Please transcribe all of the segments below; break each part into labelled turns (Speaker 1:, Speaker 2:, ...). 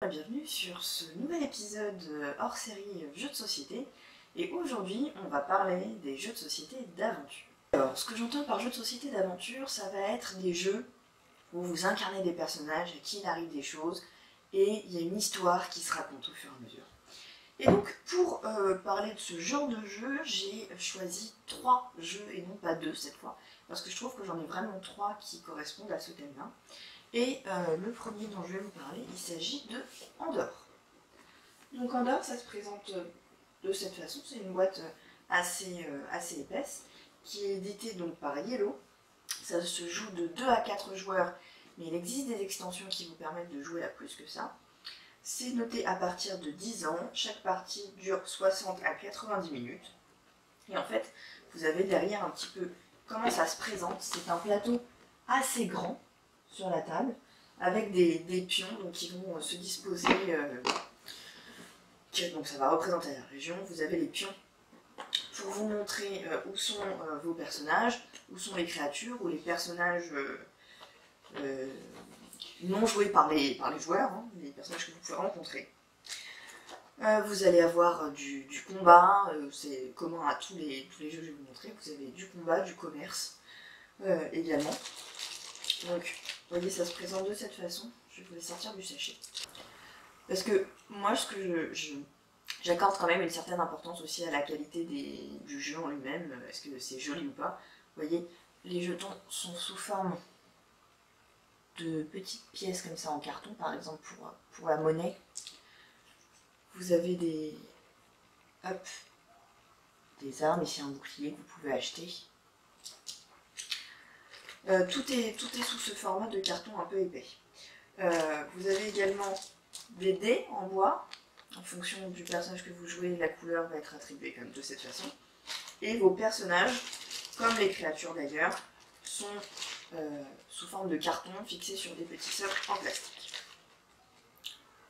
Speaker 1: Bienvenue sur ce nouvel épisode hors série jeux de société, et aujourd'hui on va parler des jeux de société d'aventure. Alors, ce que j'entends par jeux de société d'aventure, ça va être des jeux où vous incarnez des personnages, à qui il arrive des choses, et il y a une histoire qui se raconte au fur et à mesure. Et donc, pour parler de ce genre de jeu, j'ai choisi 3 jeux et non pas 2 cette fois, parce que je trouve que j'en ai vraiment 3 qui correspondent à ce thème-là. Et le premier dont je vais vous parler, il s'agit de Andorre. Donc Andorre, ça se présente de cette façon, c'est une boîte assez épaisse, qui est éditée donc par Yellow. Ça se joue de 2 à 4 joueurs, mais il existe des extensions qui vous permettent de jouer à plus que ça. C'est noté à partir de 10 ans, chaque partie dure 60 à 90 minutes. Et en fait, vous avez derrière un petit peu comment ça se présente. C'est un plateau assez grand sur la table, avec des pions donc, qui vont se disposer, donc ça va représenter la région. Vous avez les pions pour vous montrer où sont vos personnages, où sont les créatures, ou les personnages non joués par les joueurs, hein, les personnages que vous pouvez rencontrer. Vous allez avoir du combat, c'est commun à tous les jeux que je vais vous montrer. Vous avez du combat, du commerce également. Donc, vous voyez, ça se présente de cette façon. Je vais vous les sortir du sachet. Parce que moi, j'accorde quand même une certaine importance aussi à la qualité du jeu en lui-même. Est-ce que c'est joli ou pas? Vous voyez, les jetons sont sous forme de petites pièces comme ça en carton, par exemple pour la monnaie. Vous avez des armes, ici un bouclier que vous pouvez acheter. Tout est sous ce format de carton un peu épais. Vous avez également des dés en bois. En fonction du personnage que vous jouez, la couleur va être attribuée comme de cette façon. Et vos personnages, comme les créatures d'ailleurs, sont sous forme de carton fixés sur des petits socles en plastique.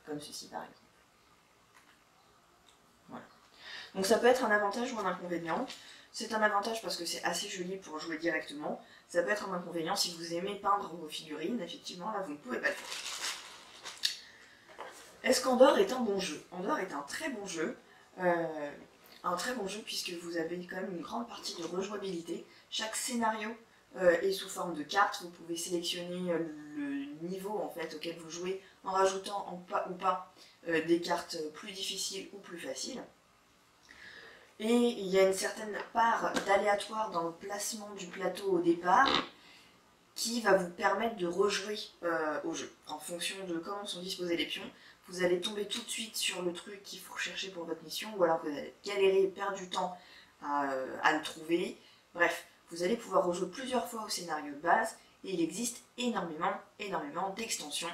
Speaker 1: Comme ceci par exemple. Voilà. Donc ça peut être un avantage ou un inconvénient. C'est un avantage parce que c'est assez joli pour jouer directement. Ça peut être un inconvénient si vous aimez peindre vos figurines. Effectivement, là, vous ne pouvez pas le faire. Est-ce qu'Andorre est un bon jeu? Andorre est un très bon jeu. Puisque vous avez quand même une grande partie de rejouabilité. Chaque scénario est sous forme de cartes. Vous pouvez sélectionner le niveau en fait, auquel vous jouez en rajoutant ou pas des cartes plus difficiles ou plus faciles. Et il y a une certaine part d'aléatoire dans le placement du plateau au départ qui va vous permettre de rejouer au jeu. En fonction de comment sont disposés les pions, vous allez tomber tout de suite sur le truc qu'il faut rechercher pour votre mission, ou alors vous allez galérer et perdre du temps à le trouver. Bref, vous allez pouvoir rejouer plusieurs fois au scénario de base, et il existe énormément d'extensions.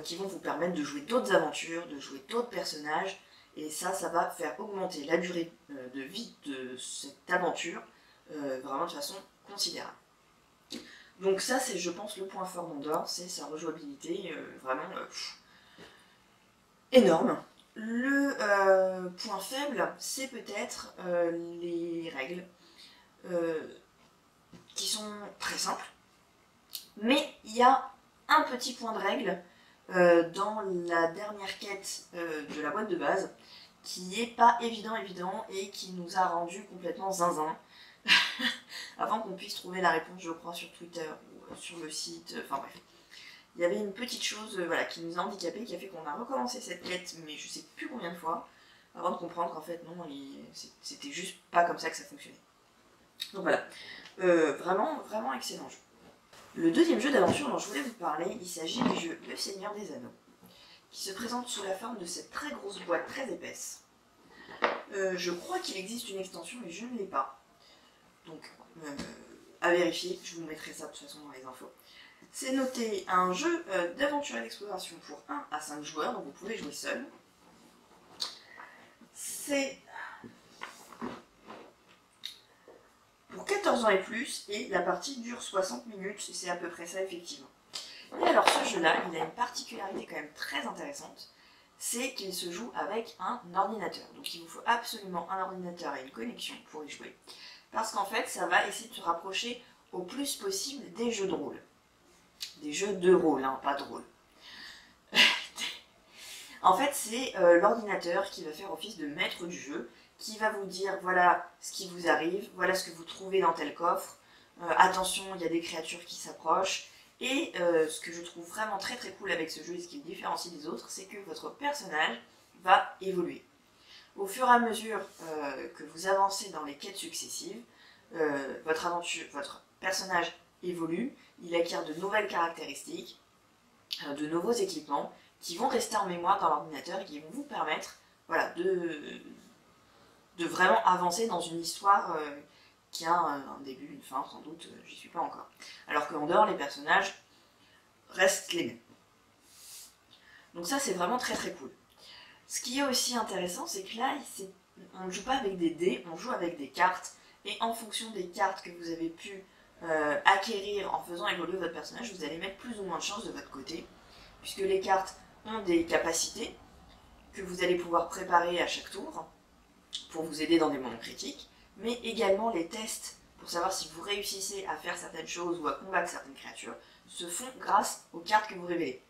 Speaker 1: Qui vont vous permettre de jouer d'autres aventures, de jouer d'autres personnages, et ça va faire augmenter la durée de vie de cette aventure vraiment de façon considérable. Donc ça, c'est, je pense, le point fort d'Andorre, c'est sa rejouabilité vraiment énorme. Le point faible, c'est peut-être les règles, qui sont très simples, mais il y a un petit point de règle dans la dernière quête de la boîte de base, qui est pas évident et qui nous a rendu complètement zinzin. Avant qu'on puisse trouver la réponse, je crois, sur Twitter ou sur le site, enfin bref. Il y avait une petite chose voilà, qui nous a handicapés, qui a fait qu'on a recommencé cette quête, mais je sais plus combien de fois, avant de comprendre qu'en fait non, c'était juste pas comme ça que ça fonctionnait. Donc voilà, vraiment excellent jeu. Le deuxième jeu d'aventure dont je voulais vous parler, il s'agit du jeu Le Seigneur des Anneaux, qui se présente sous la forme de cette très grosse boîte très épaisse. Je crois qu'il existe une extension, mais je ne l'ai pas. Donc, à vérifier, je vous mettrai ça de toute façon dans les infos. C'est noté un jeu d'aventure et d'exploration pour 1 à 5 joueurs, donc vous pouvez jouer seul. C'est pour 14 ans et plus, et la partie dure 60 minutes, c'est à peu près ça effectivement. Et alors ce jeu-là, il a une particularité quand même très intéressante, c'est qu'il se joue avec un ordinateur. Donc il vous faut absolument un ordinateur et une connexion pour y jouer, parce qu'en fait ça va essayer de se rapprocher au plus possible des jeux de rôle. Des jeux de rôle, hein, pas de rôle. En fait, c'est l'ordinateur qui va faire office de maître du jeu, qui va vous dire voilà ce qui vous arrive, voilà ce que vous trouvez dans tel coffre, attention, il y a des créatures qui s'approchent. Et ce que je trouve vraiment très très cool avec ce jeu et ce qui le différencie des autres, c'est que votre personnage va évoluer. Au fur et à mesure que vous avancez dans les quêtes successives, votre personnage évolue, il acquiert de nouvelles caractéristiques, de nouveaux équipements qui vont rester en mémoire dans l'ordinateur et qui vont vous permettre voilà, de vraiment avancer dans une histoire qui a un début, une fin, sans doute, j'y suis pas encore. Alors qu'en dehors, les personnages restent les mêmes. Donc ça, c'est vraiment très très cool. Ce qui est aussi intéressant, c'est que là, on ne joue pas avec des dés, on joue avec des cartes, et en fonction des cartes que vous avez pu acquérir en faisant évoluer votre personnage, vous allez mettre plus ou moins de chance de votre côté, puisque les cartes ont des capacités que vous allez pouvoir préparer à chaque tour pour vous aider dans des moments critiques, mais également les tests pour savoir si vous réussissez à faire certaines choses ou à combattre certaines créatures se font grâce aux cartes que vous révélez.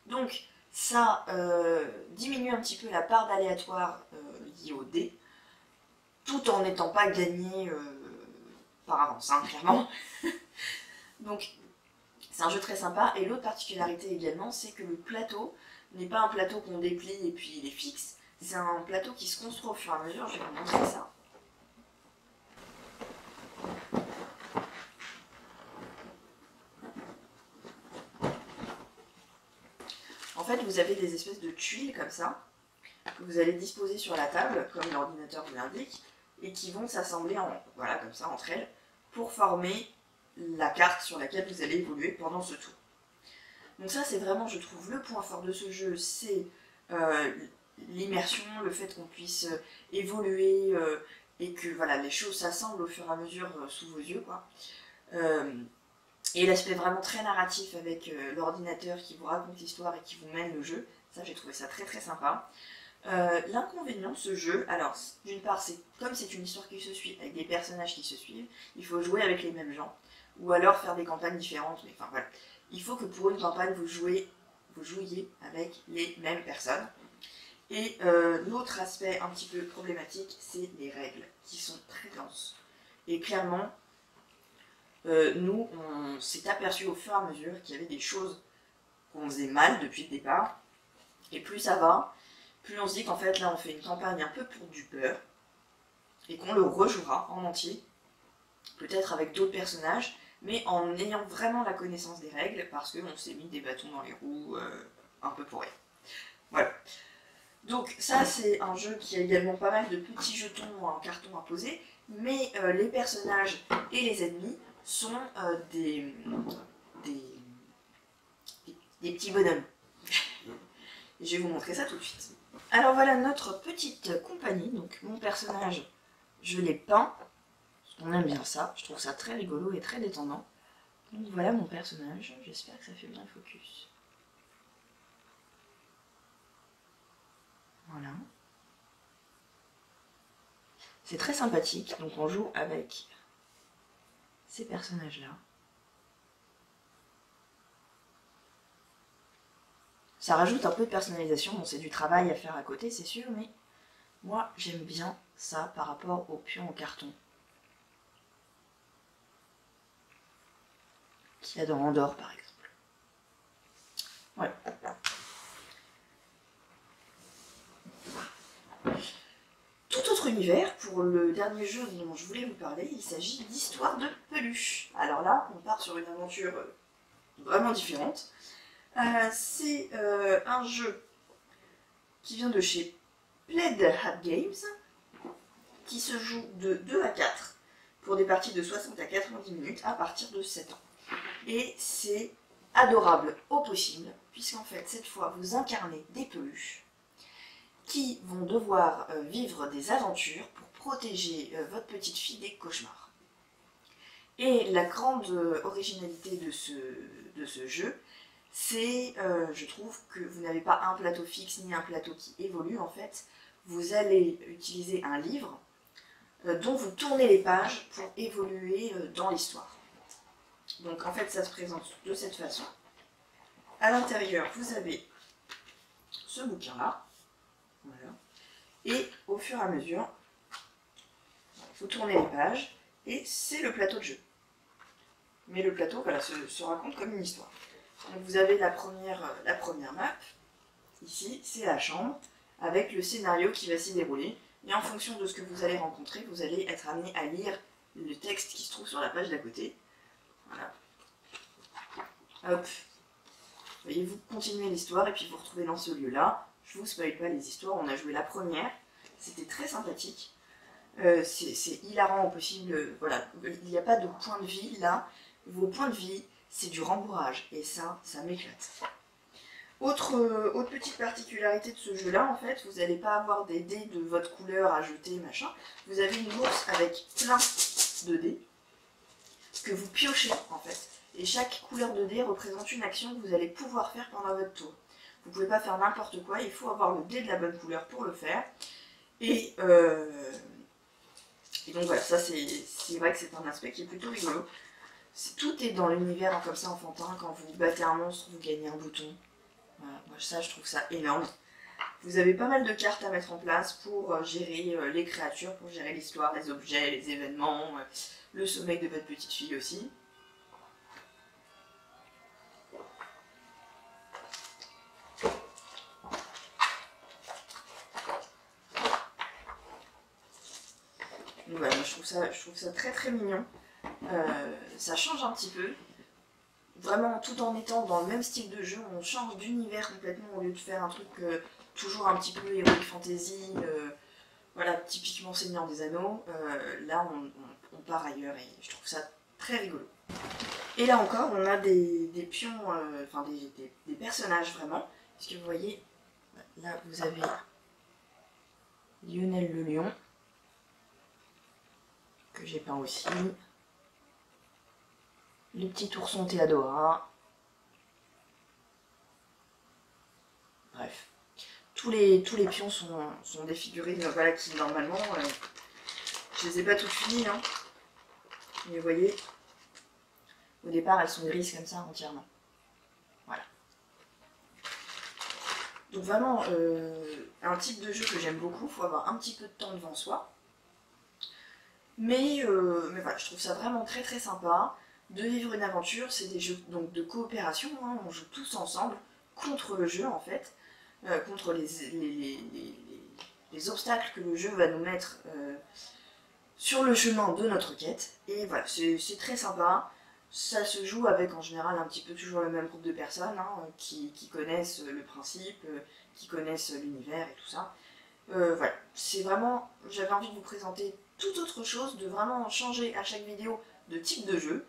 Speaker 1: Donc ça diminue un petit peu la part d'aléatoire liée au dé, tout en n'étant pas gagné par avance, hein, clairement. Donc c'est un jeu très sympa, et l'autre particularité également, c'est que le plateau n'est pas un plateau qu'on déplie et puis il est fixe, c'est un plateau qui se construit au fur et à mesure, je vais vous montrer ça. En fait, vous avez des espèces de tuiles comme ça, que vous allez disposer sur la table, comme l'ordinateur vous l'indique, et qui vont s'assembler voilà, comme ça, entre elles, pour former la carte sur laquelle vous allez évoluer pendant ce tour. Donc ça, c'est vraiment, je trouve, le point fort de ce jeu, c'est l'immersion, le fait qu'on puisse évoluer et que voilà, les choses s'assemblent au fur et à mesure sous vos yeux, quoi. Et l'aspect vraiment très narratif avec l'ordinateur qui vous raconte l'histoire et qui vous mène le jeu, ça j'ai trouvé ça très très sympa. L'inconvénient de ce jeu, alors d'une part c'est comme c'est une histoire qui se suit avec des personnages qui se suivent, il faut jouer avec les mêmes gens, ou alors faire des campagnes différentes, mais enfin voilà. Il faut que pour une campagne vous jouiez avec les mêmes personnes. Et l'autre aspect un petit peu problématique, c'est les règles, qui sont très denses. Et clairement, nous, on s'est aperçu au fur et à mesure qu'il y avait des choses qu'on faisait mal depuis le départ. Et plus ça va, plus on se dit qu'en fait, là, on fait une campagne un peu pour du beurre, et qu'on le rejouera en entier, peut-être avec d'autres personnages, mais en ayant vraiment la connaissance des règles, parce qu'on s'est mis des bâtons dans les roues, un peu pour rien. Voilà. Donc ça, c'est un jeu qui a également pas mal de petits jetons en carton à poser, mais les personnages et les ennemis sont des petits bonhommes. Et je vais vous montrer ça tout de suite. Alors voilà notre petite compagnie, donc mon personnage, je l'ai peint. On aime bien ça, je trouve ça très rigolo et très détendant. Donc voilà mon personnage, j'espère que ça fait bien le focus. Voilà. C'est très sympathique, donc on joue avec ces personnages-là. Ça rajoute un peu de personnalisation, bon c'est du travail à faire à côté c'est sûr, mais moi j'aime bien ça par rapport aux pions en carton qu'il y a dans Andorre par exemple. Voilà. Tout autre univers, pour le dernier jeu dont je voulais vous parler, il s'agit d'Histoire de Peluche. Alors là, on part sur une aventure vraiment différente. C'est un jeu qui vient de chez Plaid Hat Games, qui se joue de 2 à 4 pour des parties de 60 à 90 minutes à partir de 7 ans. Et c'est adorable au possible, puisqu'en fait, cette fois, vous incarnez des peluches qui vont devoir vivre des aventures pour protéger votre petite fille des cauchemars. Et la grande originalité de ce jeu, c'est, je trouve, que vous n'avez pas un plateau fixe ni un plateau qui évolue. En fait, vous allez utiliser un livre dont vous tournez les pages pour évoluer dans l'histoire. Donc en fait, ça se présente de cette façon. À l'intérieur, vous avez ce bouquin-là. Voilà. Et au fur et à mesure, vous tournez les pages et c'est le plateau de jeu. Mais le plateau, voilà, se raconte comme une histoire. Donc vous avez la première map. Ici, c'est la chambre avec le scénario qui va s'y dérouler. Et en fonction de ce que vous allez rencontrer, vous allez être amené à lire le texte qui se trouve sur la page d'à côté. Voilà. Hop. Vous voyez, vous continuez l'histoire et puis vous retrouvez dans ce lieu-là. Je vous spoil pas les histoires, on a joué la première. C'était très sympathique. C'est hilarant au possible. Voilà. Il n'y a pas de point de vie là. Vos points de vie, c'est du rembourrage. Et ça m'éclate. Autre petite particularité de ce jeu-là, en fait, vous n'allez pas avoir des dés de votre couleur à jeter, machin. Vous avez une bourse avec plein de dés que vous piochez, en fait. Et chaque couleur de dés représente une action que vous allez pouvoir faire pendant votre tour. Vous ne pouvez pas faire n'importe quoi, il faut avoir le dé de la bonne couleur pour le faire. Et donc voilà, ça c'est vrai que c'est un aspect qui est plutôt rigolo. Tout est dans l'univers comme ça enfantin. Quand vous battez un monstre, vous gagnez un bouton. Voilà, moi ça je trouve ça énorme. Vous avez pas mal de cartes à mettre en place pour gérer les créatures, pour gérer l'histoire, les objets, les événements, le sommeil de votre petite fille aussi. Donc voilà, moi, je trouve ça très très mignon. Ça change un petit peu. Vraiment, tout en étant dans le même style de jeu, on change d'univers complètement au lieu de faire un truc toujours un petit peu heroic fantasy, voilà, typiquement Seigneur des Anneaux. Là, on part ailleurs et je trouve ça très rigolo. Et là encore, on a des pions, enfin des personnages vraiment, puisque vous voyez, là vous avez Lionel le lion, que j'ai peint aussi. Le petit ourson Théodora. Bref. Tous les pions sont des figurines voilà, qui normalement, je les ai pas toutes finies, hein. Mais vous voyez, au départ elles sont grises comme ça entièrement. Voilà. Donc vraiment, un type de jeu que j'aime beaucoup, il faut avoir un petit peu de temps devant soi. Mais voilà, je trouve ça vraiment très très sympa. De vivre une aventure, c'est des jeux donc, de coopération, hein, on joue tous ensemble contre le jeu en fait, contre les obstacles que le jeu va nous mettre sur le chemin de notre quête. Et voilà, c'est très sympa, ça se joue avec en général un petit peu toujours le même groupe de personnes hein, qui connaissent le principe, qui connaissent l'univers et tout ça. Voilà, c'est vraiment, j'avais envie de vous présenter tout autre chose, de vraiment changer à chaque vidéo de type de jeu.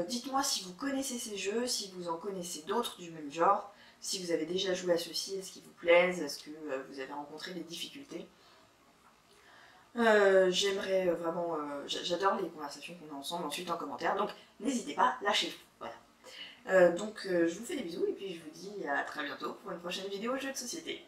Speaker 1: Dites-moi si vous connaissez ces jeux, si vous en connaissez d'autres du même genre, si vous avez déjà joué à ceux-ci, est-ce qu'ils vous plaisent, est-ce que vous avez rencontré des difficultés. J'aimerais vraiment, j'adore les conversations qu'on a ensemble ensuite en commentaire, donc n'hésitez pas, lâchez-vous. Voilà. Je vous fais des bisous et puis je vous dis à très bientôt pour une prochaine vidéo jeu de société.